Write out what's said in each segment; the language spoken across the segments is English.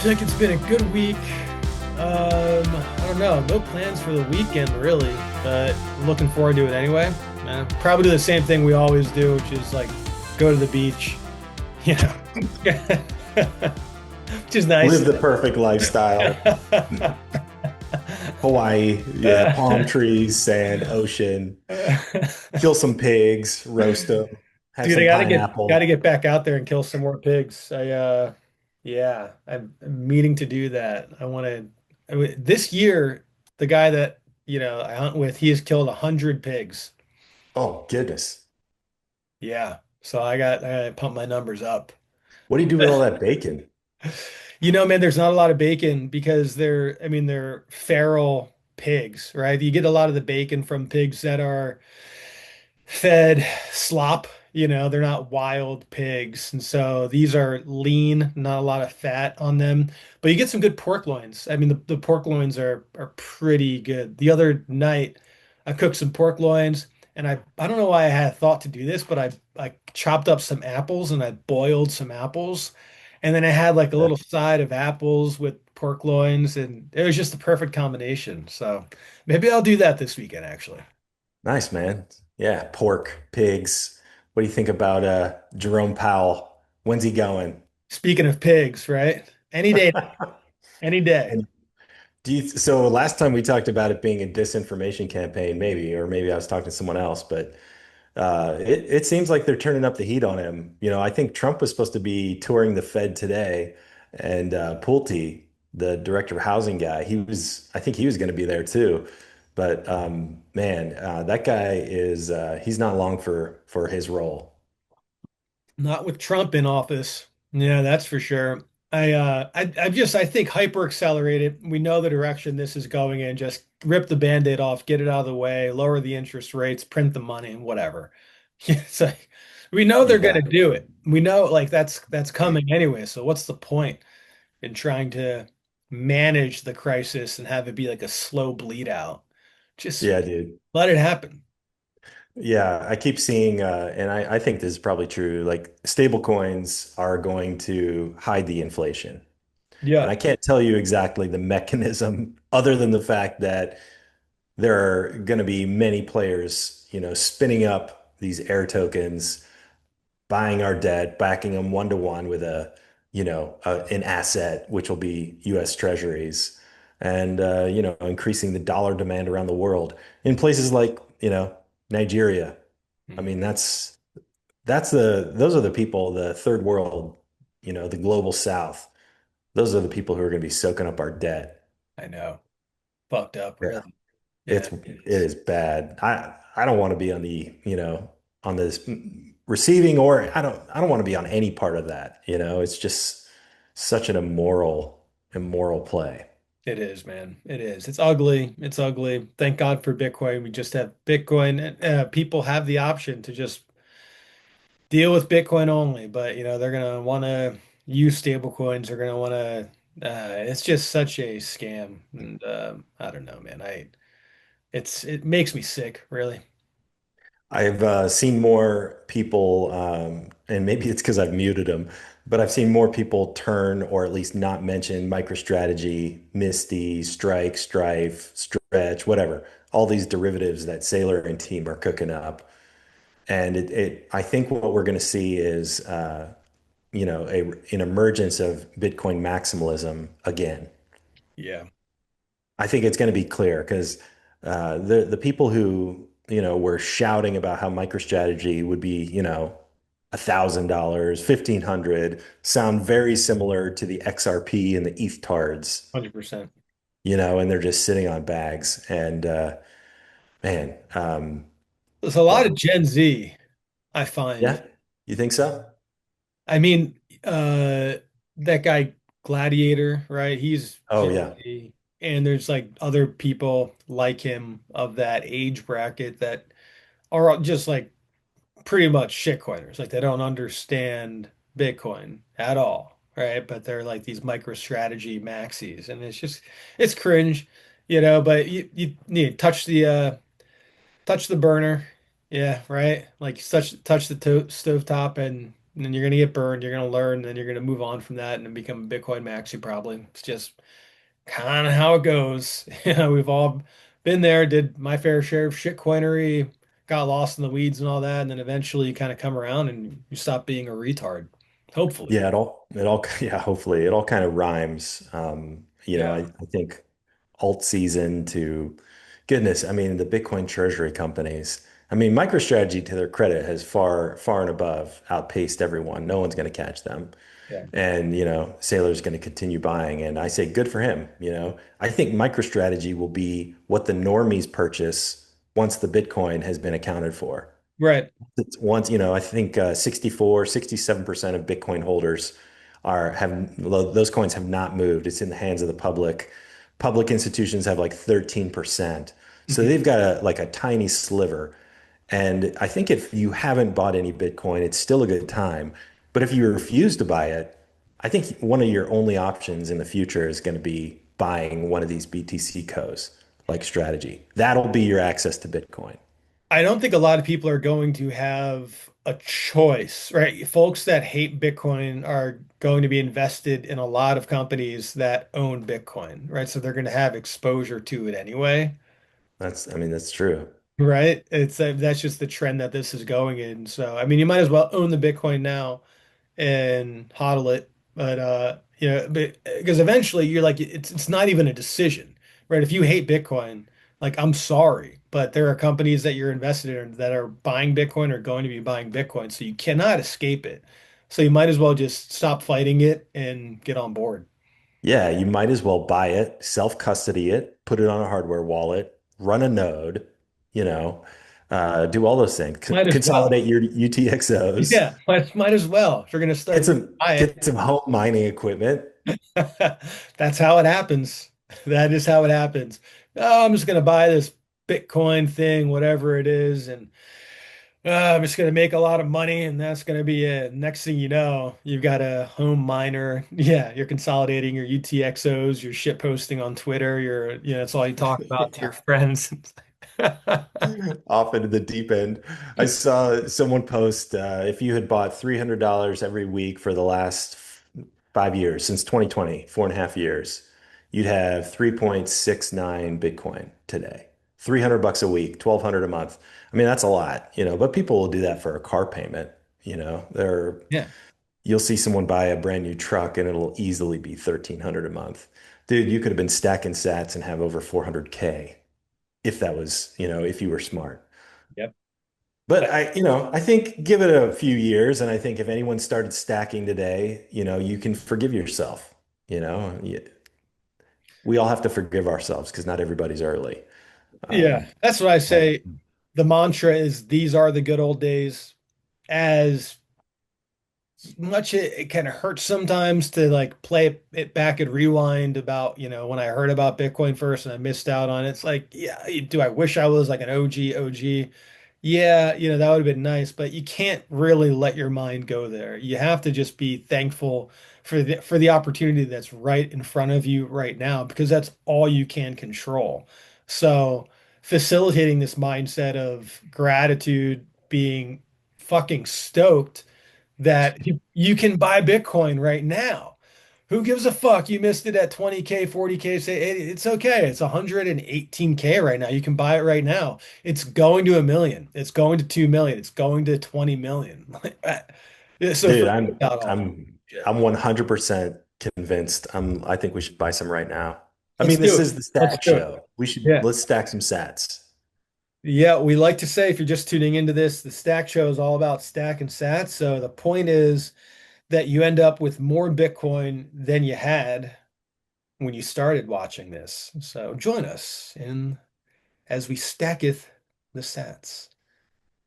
Think it's been a good week. I don't know. No plans for the weekend really, but looking forward to it anyway. Probably do the same thing we always do, which is like go to the beach, you know, which is nice. Live the perfect lifestyle. Hawaii, yeah, palm trees, sand, ocean. Kill some pigs, roast them, have Dude, I some gotta pineapple. get back out there and kill some more pigs. Yeah, I'm meaning to do that. This year, the guy that I hunt with, he has killed 100 pigs. Oh, goodness. Yeah, so I pump my numbers up. What do you do with all that bacon? Man, there's not a lot of bacon because they're feral pigs, right? You get a lot of the bacon from pigs that are fed slop. They're not wild pigs. And so these are lean, not a lot of fat on them. But you get some good pork loins. I mean, the pork loins are pretty good. The other night, I cooked some pork loins, and I don't know why I had thought to do this, but I chopped up some apples and I boiled some apples. And then I had like a little side of apples with pork loins, and it was just the perfect combination. So maybe I'll do that this weekend, actually. Nice, man. Yeah, pork, pigs. What do you think about Jerome Powell? When's he going? Speaking of pigs, right? Any day, any day. And so last time we talked about it being a disinformation campaign, maybe, or maybe I was talking to someone else, but it seems like they're turning up the heat on him. I think Trump was supposed to be touring the Fed today, and Pulte, the director of housing guy, I think he was going to be there too. But man, that guy he's not long for his role. Not with Trump in office. Yeah, that's for sure. I think hyper accelerated. We know the direction this is going in. Just rip the band-aid off, get it out of the way, lower the interest rates, print the money, whatever. It's like we know they're gonna Exactly. do it. We know like that's coming anyway. So what's the point in trying to manage the crisis and have it be like a slow bleed out? Just Yeah, dude. let it happen. Yeah, I keep seeing, and I think this is probably true. Like stablecoins are going to hide the inflation. And Yeah. I can't tell you exactly the mechanism other than the fact that there are going to be many players, spinning up these air tokens, buying our debt, backing them 1 to 1 with an asset, which will be US Treasuries, and, increasing the dollar demand around the world in places like, Nigeria. I Mhm. mean, those are the people, the third world, the global south. Those are the people who are going to be soaking up our debt. I know. Fucked up, Yeah. really. Yeah, It it is. is bad. I don't want to be on on this receiving, or I don't want to be on any part of that. It's just such an immoral play. It is, man. It is. It's ugly. It's ugly. Thank God for Bitcoin. We just have Bitcoin. People have the option to just deal with Bitcoin only, but they're gonna want to use stable coins. They're gonna want to. It's just such a scam, and I don't know, man. It makes me sick, really. I've seen more people, and maybe it's because I've muted them, but I've seen more people turn or at least not mention MicroStrategy, Misty, Strike, Strife, Stretch, whatever, all these derivatives that Saylor and team are cooking up. And I think what we're going to see is, an emergence of Bitcoin maximalism again. Yeah, I think it's going to be clear because the people who were shouting about how MicroStrategy would be $1,000, 1,500 sound very similar to the XRP and the ETH tards, 100%. and they're just sitting on bags. And man, There's a lot of well, Gen Z, I find. yeah, you think so? I mean, that guy Gladiator, right? He's Oh Gen yeah, Z, and there's like other people like him of that age bracket that are just like pretty much shitcoiners. Like they don't understand Bitcoin at all, right? But they're like these MicroStrategy maxis, and it's cringe, But you need to touch the burner, yeah, right? Like touch the to stove top and and then you're gonna get burned, you're gonna learn, and then you're gonna move on from that and then become a Bitcoin maxi probably. It's just kind of how it goes. We've all been there, did my fair share of shitcoinery, got lost in the weeds and all that, and then eventually you kind of come around and you stop being a retard. Hopefully. Yeah, yeah, hopefully it all kind of rhymes. Yeah. I think alt season to goodness, I mean, the Bitcoin treasury companies, I mean, MicroStrategy to their credit has far and above outpaced everyone. No one's going to catch them. Yeah. And, Saylor's going to continue buying. And I say good for him. I think MicroStrategy will be what the normies purchase once the Bitcoin has been accounted for. Right. It's once, I think 67% of Bitcoin holders those coins have not moved. It's in the hands of the public. Public institutions have like 13%. So Mhm. they've got like a tiny sliver. And I think if you haven't bought any Bitcoin, it's still a good time. But if you refuse to buy it, I think one of your only options in the future is going to be buying one of these BTC co's like strategy. That'll be your access to Bitcoin. I don't think a lot of people are going to have a choice, right? Folks that hate Bitcoin are going to be invested in a lot of companies that own Bitcoin, right? So they're going to have exposure to it anyway. I mean, that's true. Right. It's that's just the trend that this is going in. So, I mean, you might as well own the Bitcoin now and hodl it. But because eventually you're like it's not even a decision, right? If you hate Bitcoin, like I'm sorry, but there are companies that you're invested in that are buying Bitcoin or going to be buying Bitcoin, so you cannot escape it. So you might as well just stop fighting it and get on board. Yeah, you might as well buy it, self-custody it, put it on a hardware wallet, run a node, you know, do all those things. Might as well. Consolidate your UTXOs, Yeah, might as well. If you're gonna get start some buy it. get some home mining equipment. That's how it happens. That is how it happens. Oh, I'm just going to buy this Bitcoin thing, whatever it is, and I'm just going to make a lot of money, and that's going to be it. Next thing you know, you've got a home miner. Yeah, you're consolidating your UTXOs, you're shit posting on Twitter. That's all you talk about to your friends. Off into the deep end. I saw someone post if you had bought $300 every week for the last 5 years, since 2020, 4.5 years, you'd have 3.69 Bitcoin today. 300 bucks a week, 1,200 a month. I mean, that's a lot, but people will do that for a car payment. Yeah. You'll see someone buy a brand new truck and it'll easily be 1,300 a month. Dude, you could have been stacking sats and have over 400K if that was, if you were smart. Yep. But I think give it a few years, and I think if anyone started stacking today, you can forgive yourself. We all have to forgive ourselves because not everybody's early. Yeah, Um, that's what I but say. The mantra is these are the good old days. As much it kind of hurts sometimes to like play it back and rewind about, when I heard about Bitcoin first and I missed out on it. It's like, yeah, do I wish I was like an OG? Yeah, that would have been nice, but you can't really let your mind go there. You have to just be thankful for the opportunity that's right in front of you right now because that's all you can control. So, facilitating this mindset of gratitude, being fucking stoked that you can buy Bitcoin right now. Who gives a fuck? You missed it at 20K, 40K. Say it's okay. It's 118K right now. You can buy it right now. It's going to a million. It's going to 2 million. It's going to 20 million. Yeah, so dude, forget I'm about all that. I'm Yeah. I'm 100% convinced. I think we should buy some right now. I Let's mean, do this it. is the Let's stack do it. show. Yeah. Let's stack some sats. Yeah, we like to say if you're just tuning into this, the stack show is all about stack and sats. So the point is that you end up with more Bitcoin than you had when you started watching this. So join us in as we stacketh the sats.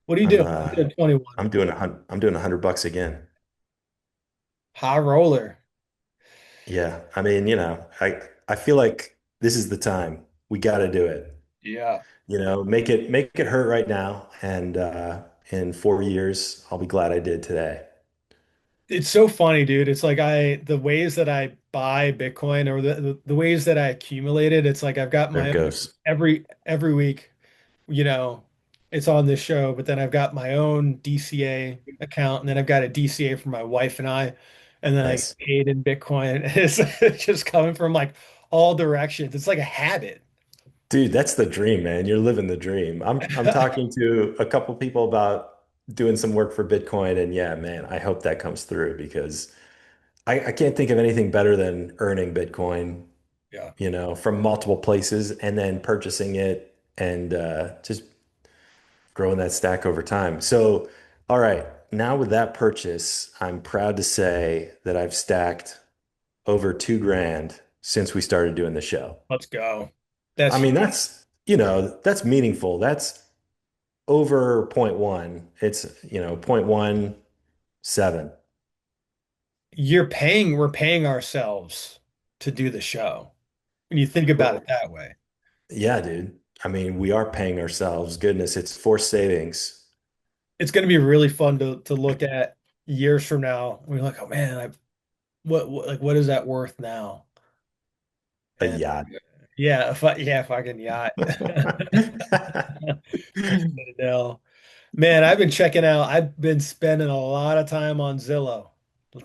What are you I'm doing? uh I'm doing 21. I'm doing $100 again. High roller. Yeah, I mean, I feel like this is the time. We got to do it. Yeah. Make it hurt right now, and in 4 years, I'll be glad I did today. It's so funny, dude. It's like the ways that I buy Bitcoin or the ways that I accumulate it, it's like I've got There my it own goes. every week, you know, it's on this show, but then I've got my own DCA account, and then I've got a DCA for my wife and I, and then I get Nice. paid in Bitcoin. It's just coming from like all directions. It's like a habit. Dude, that's the dream, man. You're living the dream. I'm talking to a couple people about doing some work for Bitcoin, and yeah, man, I hope that comes through because I can't think of anything better than earning Bitcoin, Yeah, from multiple places and then purchasing it and just growing that stack over time. So, all right, now with that purchase, I'm proud to say that I've stacked over 2 grand since we started doing the show. let's go. I That's mean, that's meaningful. That's over point 0.1. It's, 0.17. we're paying ourselves to do the show. When you think about it Well, that way, yeah, dude. I mean, we are paying ourselves. Goodness, it's forced savings. it's going to be really fun to look at years from now. We're like, oh man, what like what is that worth now? A And yacht. yeah, fucking yacht. No. Man, I've been checking out. I've been spending a lot of time on Zillow,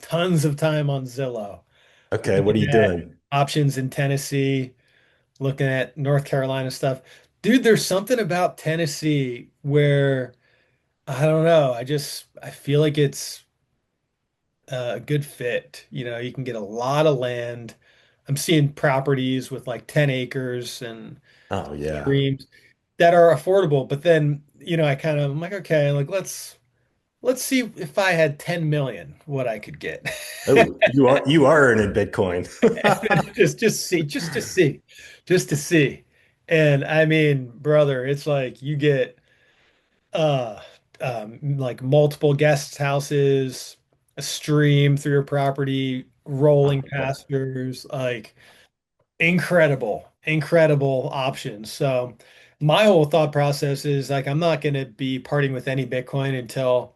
tons of time on Zillow, Okay, what are looking you at doing? options in Tennessee, looking at North Carolina stuff. Dude, there's something about Tennessee where I don't know. I feel like it's a good fit. You know, you can get a lot of land. I'm seeing properties with like 10 acres and Oh, yeah. streams that are affordable. But then, I'm like, okay, like let's see if I had 10 million, what I could get. Oh, you are earning Bitcoin. Just to see, just to see. And I mean, brother, it's like you get uh like multiple guest houses, a stream through your property, rolling Oh, yeah. pastures, like incredible options. So my whole thought process is like I'm not going to be parting with any Bitcoin until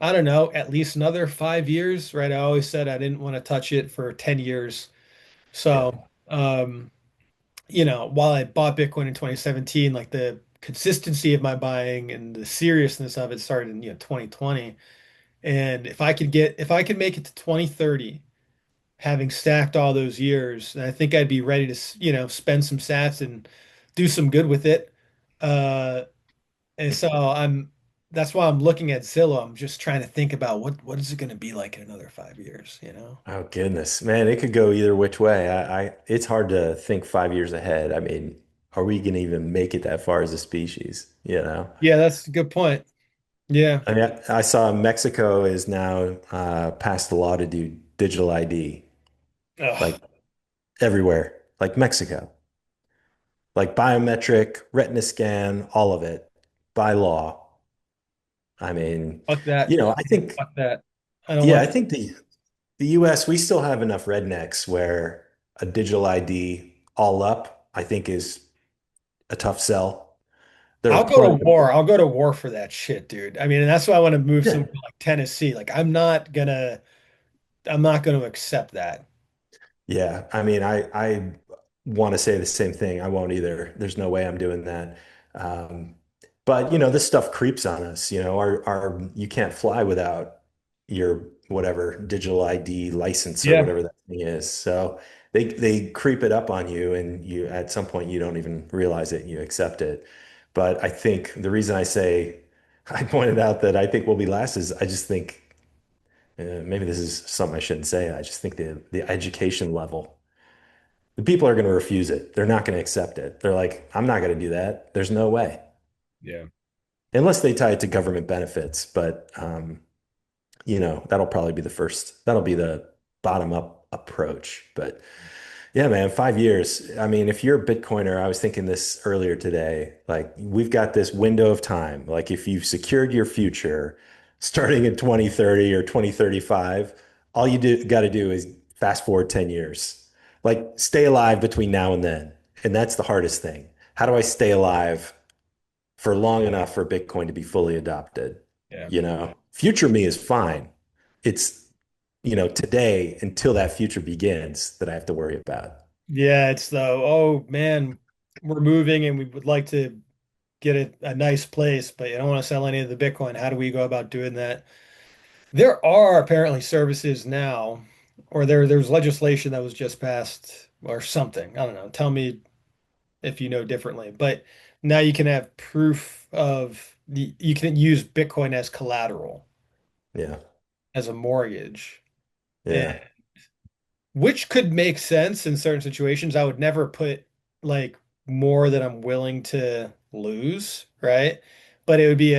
I don't know, at least another 5 years, right? I always said I didn't want to touch it for 10 years. Yeah. So, while I bought Bitcoin in 2017, like the consistency of my buying and the seriousness of it started in, 2020. And if I could make it to 2030, having stacked all those years, and I think I'd be ready to, spend some sats and do some good with it. Uh, and so that's why I'm looking at Zillow. I'm just trying to think about what is it going to be like in another 5 years, you know? Oh, goodness. Man, it could go either which way. It's hard to think 5 years ahead. I mean, are we going to even make it that far as a species? Yeah, that's a good point. Yeah. I mean, I saw Mexico is now passed a law to do digital ID, Ugh, like everywhere, like Mexico, like biometric, retina scan, all of it by law. I mean, fuck that. I think, Fuck that. I don't yeah, want I think the US, we still have enough rednecks where a digital ID all up, I think is a tough sell. There are I'll go to plenty of, war. I'll go to war for that shit, dude. I mean, and that's why I want to move yeah. somewhere like Tennessee. Like I'm not gonna accept that. Yeah, I mean, I want to say the same thing. I won't either. There's no way I'm doing that. Um, but this stuff creeps on us. Our you can't fly without your whatever digital ID license or Yeah. whatever that thing is. So they creep it up on you, and you at some point you don't even realize it and you accept it. But I think the reason I say I pointed out that I think we'll be last is I just think. Maybe this is something I shouldn't say. I just think the education level, the people are going to refuse it. They're not going to accept it. They're like, I'm not going to do that. There's no way. Yeah. Unless they tie it to government benefits. But, that'll probably be the first, that'll be the bottom up approach. But yeah, man, 5 years. I mean, if you're a Bitcoiner, I was thinking this earlier today, like we've got this window of time. Like if you've secured your future starting in 2030 or 2035, all you got to do is fast forward 10 years. Like stay alive between now and then. And that's the hardest thing. How do I stay alive for long enough for Bitcoin to be fully adopted? Yeah. Future me is fine. It's, today until that future begins that I have to worry about. Yeah, it's though, oh man, we're moving and we would like to get a nice place, but you don't want to sell any of the Bitcoin. How do we go about doing that? There are apparently services now, or there's legislation that was just passed or something. I don't know. Tell me if you know differently. But now you can have proof of you can use Bitcoin as collateral, Yeah. as a mortgage, and Yeah. which could make sense in certain situations. I would never put like more than I'm willing to lose, right? But it would be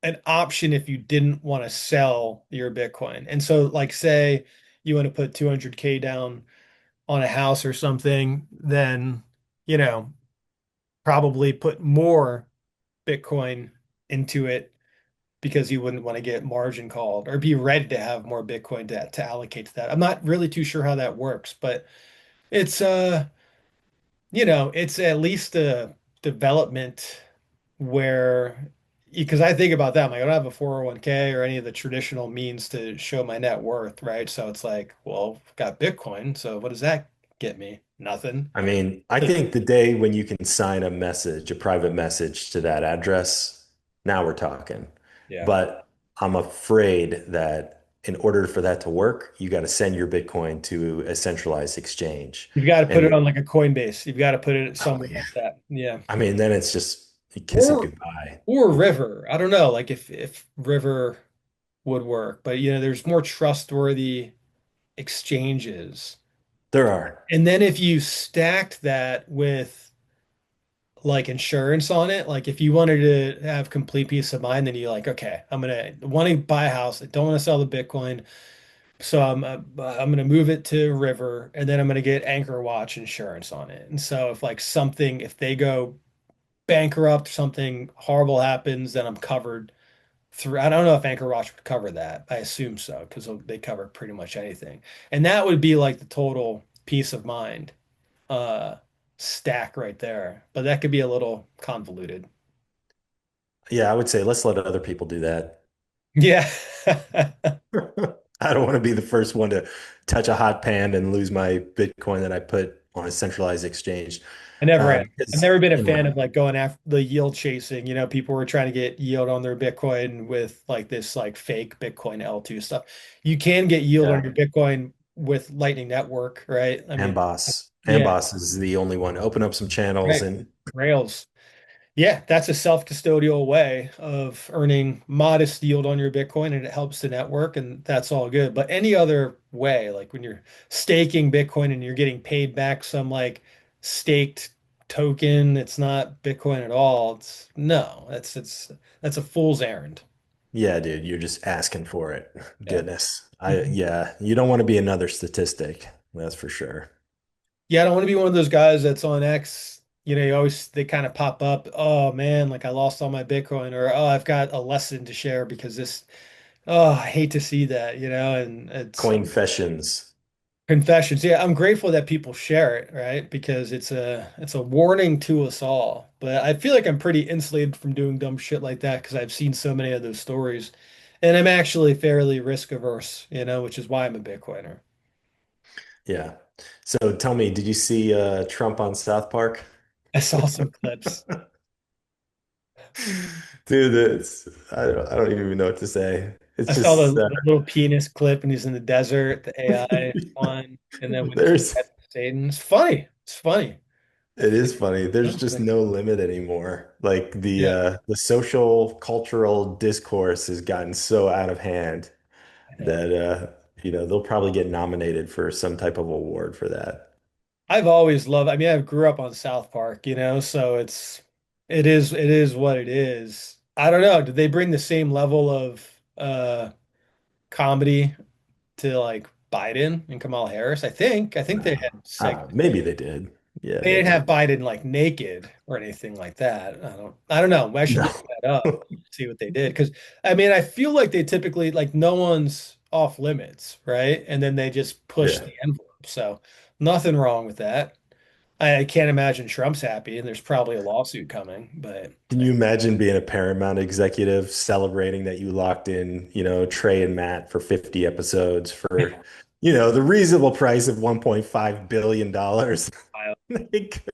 an option if you didn't want to sell your Bitcoin. And so, like, say you want to put 200K down on a house or something, then, you know, probably put more Bitcoin into it because you wouldn't want to get margin called or be ready to have more Bitcoin to allocate to that. I'm not really too sure how that works, but it's it's at least a development where because I think about that, I'm like, I don't have a 401k or any of the traditional means to show my net worth, right? So it's like, well, I've got Bitcoin, so what does that get me? Nothing. I mean, I think the day when you can sign a message, a private message to that address, now we're talking. Yeah. But I'm afraid that in order for that to work, you got to send your Bitcoin to a centralized exchange. You've got to put it And on like a Coinbase. You've got to put it oh somewhere yeah, like that. Yeah. I mean, then it's just you kiss it Or goodbye. or River. I don't know, like if River would work, but there's more trustworthy exchanges. There are. And then if you stacked that with like insurance on it, like if you wanted to have complete peace of mind, then you're like, okay, I'm gonna want to buy a house. I don't want to sell the Bitcoin, so I'm gonna move it to River, and then I'm gonna get Anchor Watch insurance on it. And so if they go bankrupt, something horrible happens, then I'm covered through. I don't know if Anchor Watch would cover that. I assume so because they cover pretty much anything, and that would be like the total peace of mind uh stack right there. But that could be a little convoluted. Yeah, I would say let's let other people do that. Yeah. I don't want to be the first one to touch a hot pan and lose my Bitcoin that I put on a centralized exchange. I never am. I've Because, never been a you fan know, of like going after the yield chasing. People were trying to get yield on their Bitcoin with like this like fake Bitcoin L2 stuff. You can get yield on yeah, your Bitcoin with Lightning Network, right? I mean, Amboss. yeah, Amboss is the only one. Open up some channels right. and Rails. Yeah, that's a self-custodial way of earning modest yield on your Bitcoin, and it helps the network, and that's all good. But any other way, like when you're staking Bitcoin and you're getting paid back some like staked token, it's not Bitcoin at all. It's no, that's a fool's errand. yeah, dude, you're just asking for it. Yeah. Goodness. Mhm. Yeah, you don't want to be another statistic. That's for sure. Yeah, I don't want to be one of those guys that's on X. They kind of pop up. Oh man, like I lost all my Bitcoin, or oh, I've got a lesson to share because this. Oh, I hate to see that, and it's Coinfessions. confessions. Yeah, I'm grateful that people share it, right? Because it's a warning to us all. But I feel like I'm pretty insulated from doing dumb shit like that because I've seen so many of those stories. And I'm actually fairly risk averse, which is why I'm a Bitcoiner. Yeah. So tell me, did you see Trump on South Park? I saw some clips. Dude, I don't even know what to say. I It's saw just the little penis clip and he's in the desert, the AI one, and then when he's there's at Satan. It's funny. It's funny. it is funny. There's just Something. no limit anymore. Like Yeah, the social cultural discourse has gotten so out of hand I know. that they'll probably get nominated for some type of award for that. I've always loved, I mean, I grew up on South Park, so it is what it is. I don't know. Did they bring the same level of comedy to like Biden and Kamala Harris? I think they had segments. Maybe they did. Yeah, They they didn't have did. Biden like naked or anything like that. I don't know. I should No. look that up, see what they did. Because I mean, I feel like they typically like no one's off limits, right? And then they just push Yeah. the envelope. So nothing wrong with that. I can't imagine Trump's happy, and there's probably a lawsuit coming, but Can you imagine being a Paramount executive celebrating that you locked in, Trey and Matt for 50 episodes for, the reasonable price of $1.5 billion? I Like,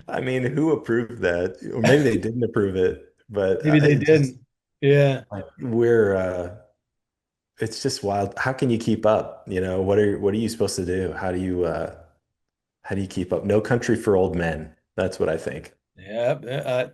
I mean, who approved that? Or maybe they didn't approve it, but Maybe they it just didn't. Yeah. like it's just wild. How can you keep up? What are you supposed to do? How do you keep up? No Country for Old Men. That's what I think. Yeah.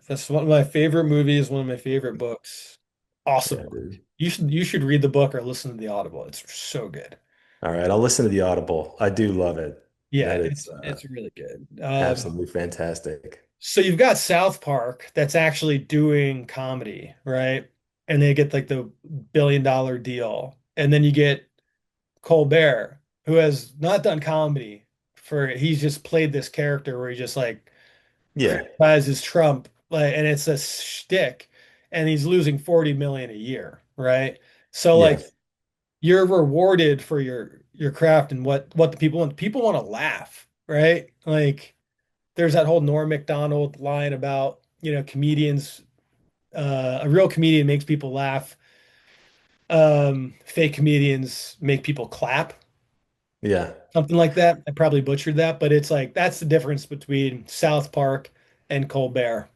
That's one of my favorite movies, one of my favorite books. Awesome Yeah, book. dude. You should read the book or listen to the Audible. It's so good. All right, I'll listen to the Audible. I do love it. Yeah, That is it's really good. absolutely fantastic. So you've got South Park that's actually doing comedy, right? And they get like the billion-dollar deal. And then you get Colbert, who has not done comedy he's just played this character where he just like Yeah, criticizes Trump, like, and it's a shtick, and he's losing 40 million a year, right? So yeah, like you're rewarded for your craft and what the people want. People want to laugh, right? Like there's that whole Norm Macdonald line about, comedians, a real comedian makes people laugh. Fake comedians make people clap, yeah. something like that. I probably butchered that, but it's like that's the difference between South Park and Colbert.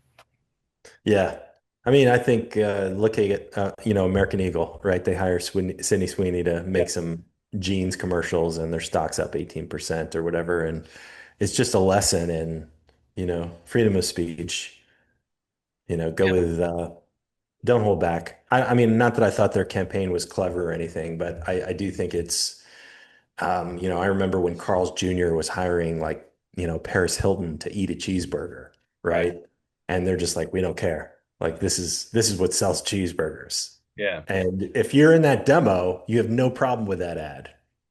Yeah. I mean, I think looking at American Eagle, right? They hire Sydney Sweeney to Yeah. make some jeans commercials and their stock's up 18% or whatever. And it's just a lesson in, freedom of speech. Go Yeah. with don't hold back. I mean, not that I thought their campaign was clever or anything, but I do think it's I remember when Carl's Jr. was hiring like, Paris Hilton to eat a cheeseburger, Right. right? And they're just like, we don't care. Like this is what sells cheeseburgers. Yeah. And if you're in that demo, you have no problem with that ad.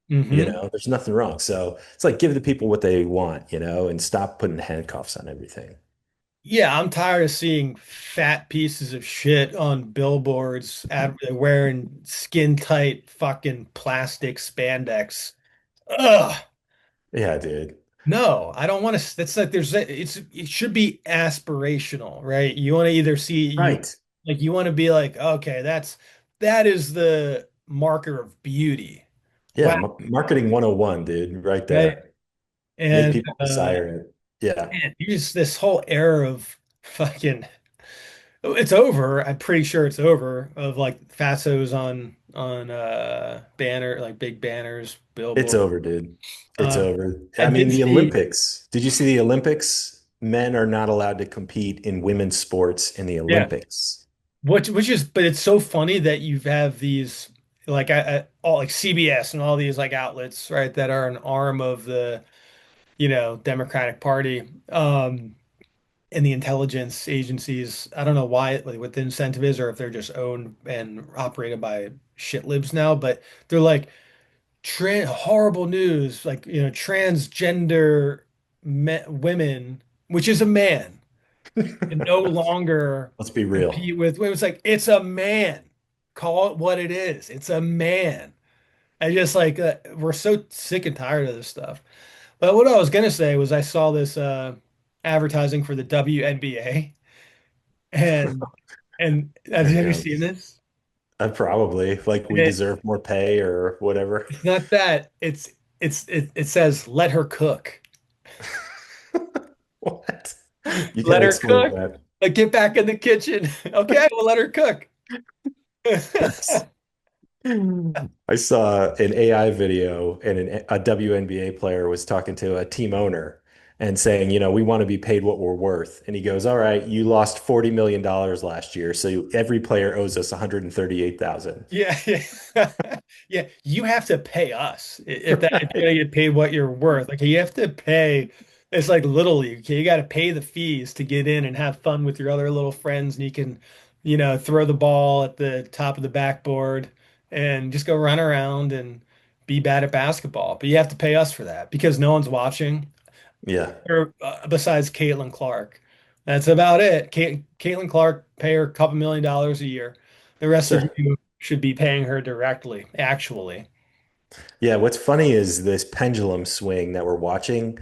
Hmm. There's nothing wrong. So it's like give the people what they want, and stop putting handcuffs on everything. Yeah, I'm tired of seeing fat pieces of shit on billboards wearing skin tight fucking plastic spandex. Ugh. Yeah, dude. No, I don't want to. That's like it should be aspirational, right? You want to either see Right. you want to be like, okay, that is the marker of beauty. Yeah, Wow, marketing 101, dude, right right? there. Make And people desire it. Yeah. man, you just this whole era of fucking it's over. I'm pretty sure it's over of like fatsos on banner like big banners, It's billboard. over, dude. It's Um, over. I I mean, did the see. Olympics. Did you see the Olympics? Men are not allowed to compete in women's sports in the Yeah. Olympics. Which is, but it's so funny that you have these like all like CBS and all these like outlets, right, that are an arm of the, Democratic Party, and the intelligence agencies. I don't know why, like what the incentive is, or if they're just owned and operated by shit libs now, but they're like horrible news, like, transgender women, which is a man can no longer Let's be real. compete with women. It's like it's a man. Call it what it is. It's a man. I just like we're so sick and tired of this stuff. But what I was gonna say was I saw this advertising for the WNBA and have Here it you seen comes. this? Probably like we It, deserve more pay or whatever. it's not that. It says let her cook. What? You Let gotta her explain cook. that. Like get back in the kitchen. Okay, we'll let her cook. That's I saw an AI video and a WNBA player was talking to a team owner and saying, we want to be paid what we're worth. And he goes, all right, you lost $40 million last year. So every player owes us 138,000. Yeah, yeah. Yeah, you have to pay us if you're Right. gonna get paid what you're worth. Like you have to pay. It's like Little League. Okay? You got to pay the fees to get in and have fun with your other little friends, and you can, throw the ball at the top of the backboard and just go run around and be bad at basketball. But you have to pay us for that because no one's watching, Yeah, or besides Caitlin Clark. That's about it. Caitlin Clark, pay her a couple $1 million a year. The rest of sure. you should be paying her directly, actually. Yeah, what's funny is this pendulum swing that we're watching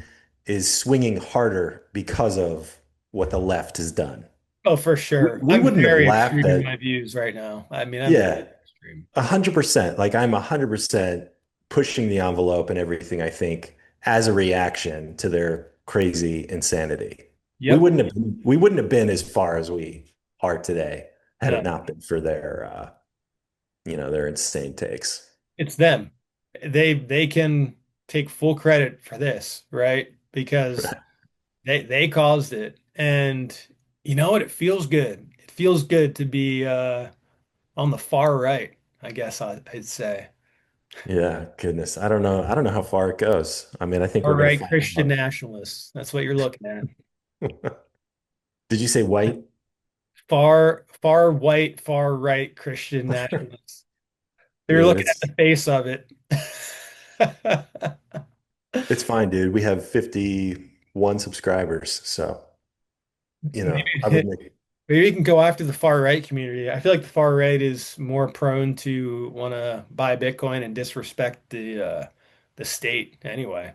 is swinging harder because of what the left has done. Oh, for We, sure. we I'm wouldn't have very laughed extreme in at, my views right now. I mean, I'm very yeah, extreme. 100%. Like I'm 100% pushing the envelope and everything I think as a reaction to their crazy insanity. Yep. We wouldn't have been as far as we are today had No, it not been for their their insane takes. it's them. They can take full credit for this, right? Because they caused it. And you know what? It feels good. It feels good to be on the far right, I guess I'd say. Yeah, goodness. I don't know. I don't know how far it goes. I mean, I think Far we're gonna right find Christian out. nationalists. That's what you're looking at. Did you say white? Far white, far right Christian nationalists. You're Man, looking at the face of it. it's fine, dude. We have 51 subscribers, so I would Maybe, make maybe you can go after the far right community. I feel like the far right is more prone to want to buy Bitcoin and disrespect the state anyway.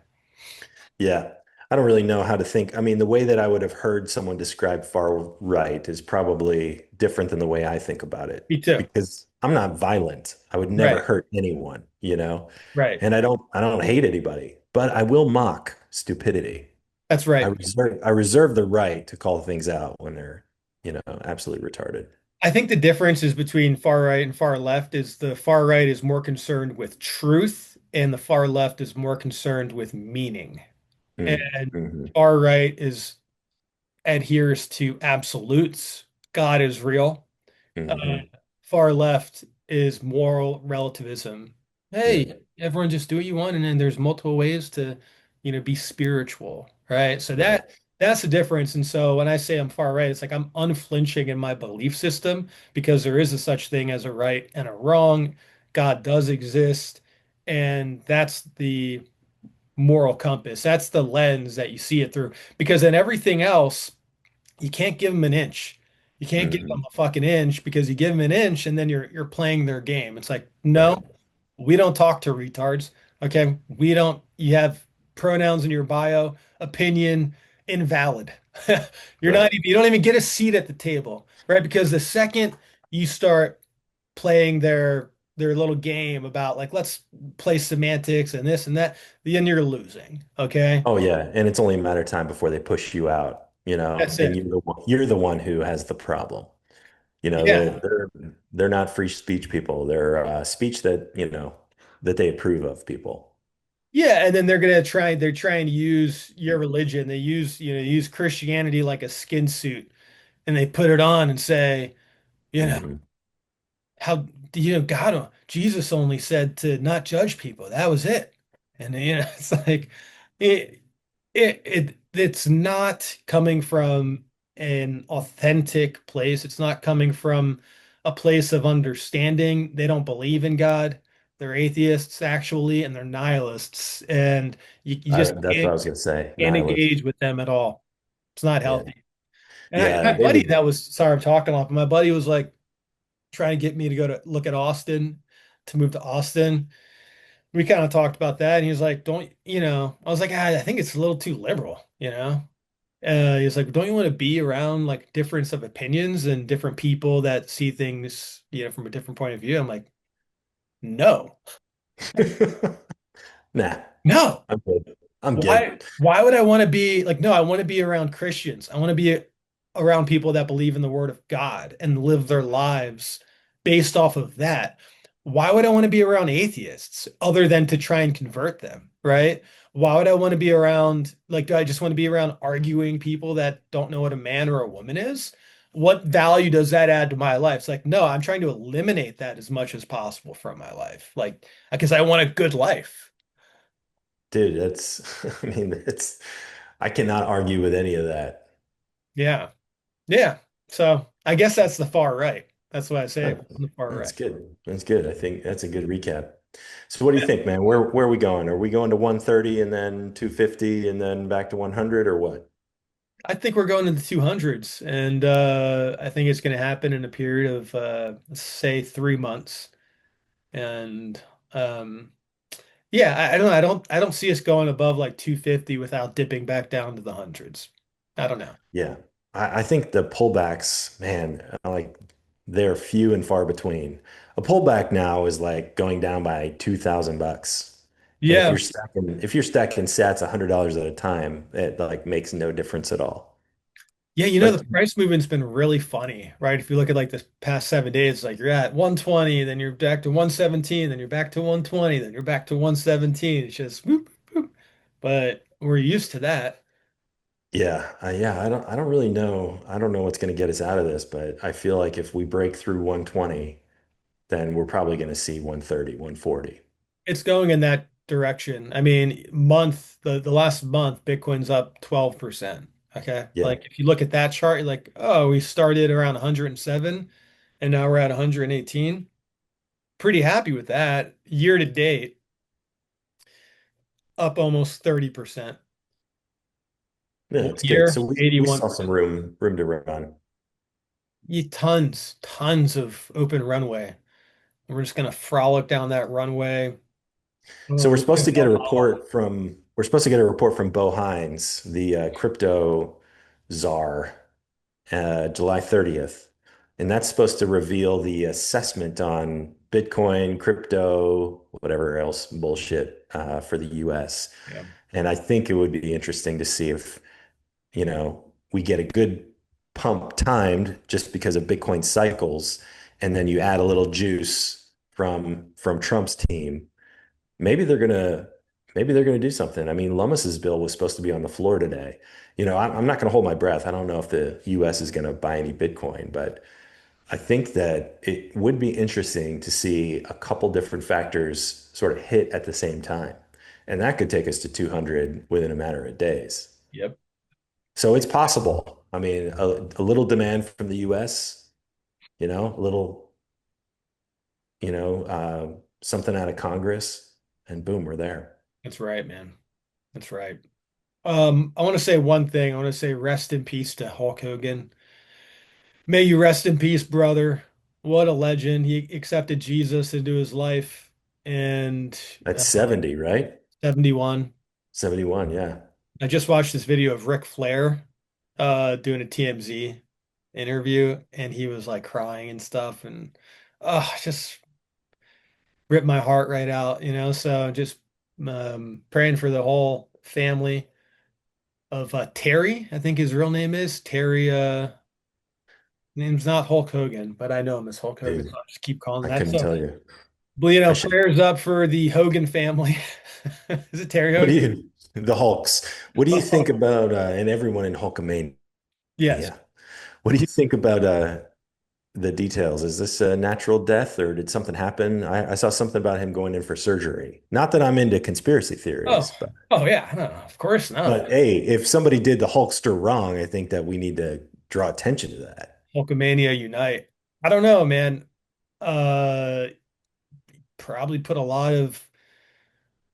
yeah. I don't really know how to think. I mean, the way that I would have heard someone describe far right is probably different than the way I think about it Me too. because I'm not violent. I would never Right, hurt anyone, you know? right. And I don't hate anybody, but I will mock stupidity. That's right. I reserve the right to call things out when they're, absolutely retarded. I think the difference is between far right and far left is the far right is more concerned with truth and the far left is more concerned with meaning. Mm, And hmm far right is adheres to absolutes. God is real. Uh, hmm Far left is moral relativism. mm, Hey, everyone just do what you want, and then there's multiple ways to, be spiritual, right? So right. that's the difference. And so when I say I'm far right, it's like I'm unflinching in my belief system because there is a such thing as a right and a wrong. God does exist, and that's the moral compass. That's the lens that you see it through. Because then everything else you can't give them an inch. You can't give them hmm a fucking inch because you give them an inch and then you're playing their game. It's like, no, Right. we don't talk to retards. Okay. We don't, you have pronouns in your bio, opinion, invalid. You're not Right. even, you don't even get a seat at the table, right? Because the second you start playing their little game about like let's play semantics and this and that, then you're losing. Okay. Oh yeah, and it's only a matter of time before they push you out, That's and it. you're the one who has the problem. Yeah. They're not free speech people. They're speech that, that they approve of people. Yeah, and then they're trying to use your religion. They use Christianity like a skin suit and they put it on and say, you know, Hmm how God, Jesus only said to not judge people. That was it. And it's like it it's not coming from an authentic place. It's not coming from a place of understanding. They don't believe in God. They're atheists actually, and they're nihilists. And you just That's what I was gonna say. can't Nihilist. engage with them at all. It's not Yeah. healthy. And Yeah, my they buddy would. that was sorry, I'm talking off. My buddy was like trying to get me to go to look at Austin, to move to Austin. We kind of talked about that, and he was like, "Don't I was like, I think it's a little too liberal." He's like, "Don't you want to be around like difference of opinions and different people that see things, from a different point of view?" I'm like, "No, Nah, no. I'm good. I'm Why good. why would I want to be like, no, I want to be around Christians. I want to be around people that believe in the word of God and live their lives based off of that. Why would I want to be around atheists other than to try and convert them, right? Why would I want to be around, like, do I just want to be around arguing people that don't know what a man or a woman is? What value does that add to my life? It's like, no, I'm trying to eliminate that as much as possible from my life. Like, because I want a good life. Dude, I mean, I cannot argue with any of that. Yeah. Yeah. So I guess that's the far right. That's what I say Huh. on the far That's right. good. That's good. I think that's a good recap. So what do you think, man? Where are we going? Are we going to 130 and then 250 and then back to 100 or what? I think we're going to the 200s, and I think it's going to happen in a period of let's say 3 months. And um, yeah, I don't, I don't see us going above like 250 without dipping back down to the hundreds. I don't know. Yeah. I think the pullbacks, man, like they're few and far between. A pullback now is like going down by $2,000. And Yeah. if you're stacking sats $100 at a time, it like makes no difference at all. Yeah, Like, the price movement's been really funny, right? If you look at like the past 7 days, like you're at 120, then you're back to 117, then you're back to 120, then you're back to 117. It's just whoop, whoop. But we're used to that. yeah, I don't really know. I don't know what's going to get us out of this, but I feel like if we break through 120, then we're probably going to see 130, 140. It's going in that direction. I mean, the last month, Bitcoin's up 12%. Okay. Yeah. Like if you look at that chart, you're like, oh, we started around 107 and now we're at 118. Pretty happy with that. Year to date, up almost 30%. Yeah, One it's good. year, So we saw some 81%. room to run. Tons of open runway. And we're just gonna frolic down that runway. So Oh, look at Valhalla. we're supposed to get a report from Bo Hines, the crypto czar, July 30th. And that's supposed to reveal the assessment on Bitcoin, crypto, whatever else bullshit for the US. Yeah. And I think it would be interesting to see if, we get a good pump timed just because of Bitcoin cycles, and then you add a little juice from Trump's team. Maybe they're gonna maybe they're gonna do something. I mean, Lummis's bill was supposed to be on the floor today. I'm not gonna hold my breath. I don't know if the US is gonna buy any Bitcoin, but I think that it would be interesting to see a couple different factors sort of hit at the same time. And that could take us to 200 within a matter of days. Yep. So it's possible. I mean, a little demand from the US, a little, something out of Congress, and boom, we're there. That's right, man. That's right. I want to say one thing. I want to say rest in peace to Hulk Hogan. May you rest in peace, brother. What a legend. He accepted Jesus into his life and That's uh, 70, right? 71. 71, yeah. I just watched this video of Ric Flair doing a TMZ interview and he was like crying and stuff and just ripped my heart right out, So just praying for the whole family of Terry, I think his real name is Terry. Name's not Hulk Hogan, but I know him as Hulk Hogan, so Dude, I'll just keep calling I him that. couldn't So, tell you. but I should. prayers up for the Hogan family. Is it Terry What do Hogan? the Hulks? What do you think about, and everyone in Hulkamania? Yes. What do you think about the details? Is this a natural death or did something happen? I saw something about him going in for surgery. Not that I'm into conspiracy Oh, theories, oh yeah. No, of course not. but hey, if somebody did the Hulkster wrong, I think that we need to draw attention to that. Hulkamania unite. I don't know, man. Uh, Probably put a lot of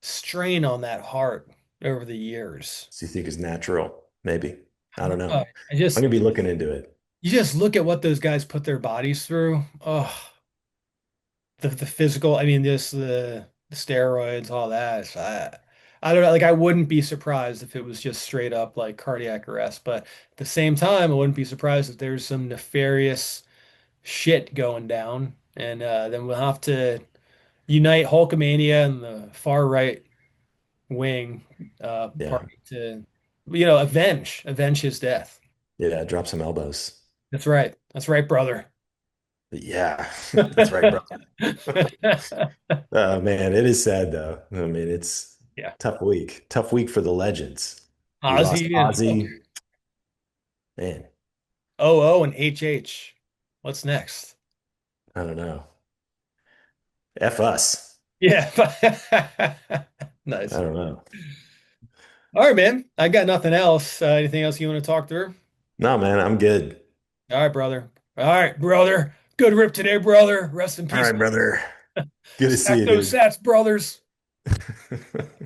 strain on that heart over the years. So you think is natural? Maybe. I I don't don't know. know. I'm gonna be looking into it. You just look at what those guys put their bodies through. Oh, the physical. I mean, just the steroids, all that. I don't know. Like, I wouldn't be surprised if it was just straight up like cardiac arrest. But at the same time, I wouldn't be surprised if there's some nefarious shit going down. And then we'll have to unite Hulkamania and the far right wing Yeah. party to, avenge his death. Yeah. Drop some elbows. That's right. That's right, brother. Yeah. That's right, bro. Oh man, it is sad though. I mean, it's Yeah. tough week. Tough week for the legends. We lost Ozzy and Hulk. Ozzy. Man, OO and HH. What's next? I don't know. F us. Yeah. I Nice. don't know. All right, man. I got nothing else. Anything else you want to talk through? No, man, I'm good. All right, brother. All right, brother. Good rip today, brother. Rest in All peace. right, brother. Good to see Stack you, those dude. sats, brothers.